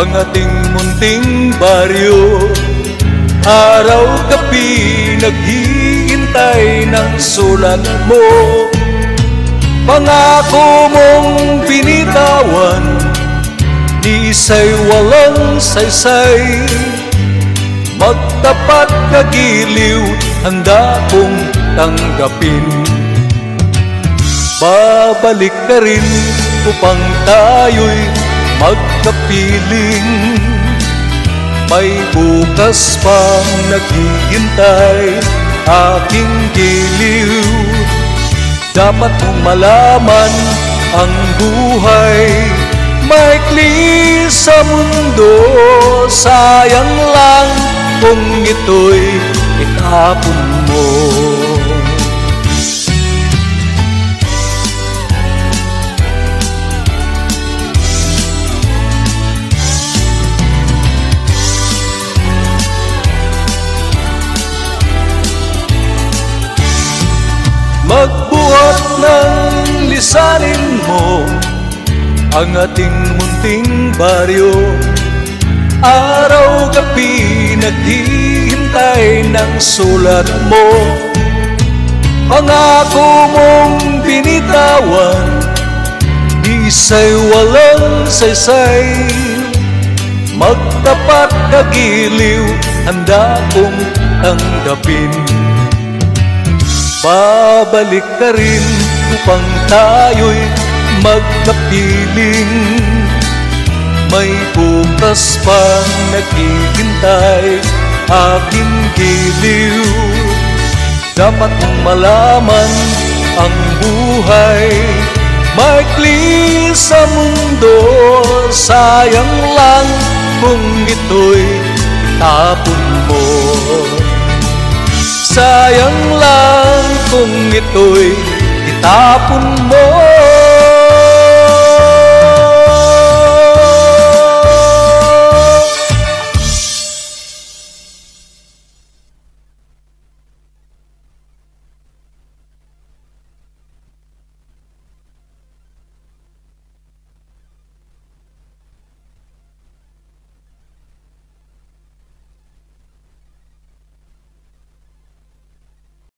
ang ating munting baryo. Araw-gabi naghihintay ng sulat mo. Pangako mong binitawan, ni isa'y walang saysay. Magtapat kagiliw, handa kong tanggapin. Babalik ka rin upang tayo'y magkapiling. May bukas pang naghihintay aking giliw. Dapat mong malaman ang buhay maikli sa mundo. Sayang lang kung ito'y itapon mo. Magbuhat ng lisanin mo ang ating munting baryo. Araw-gabi naghihintay ng sulat mo. Pangako mong binitawan, di isa'y walang saysay. Magtapat kagiliw, handa kong tanggapin. Babalik ka rin upang tayo'y magkapiling. May bukas pang naghihintay aking giliw. Dapat mong malaman ang buhay maikli sa mundo. Sayang lang kung ito'y itapon mo. Sayang lang kung ito'y itapon mo.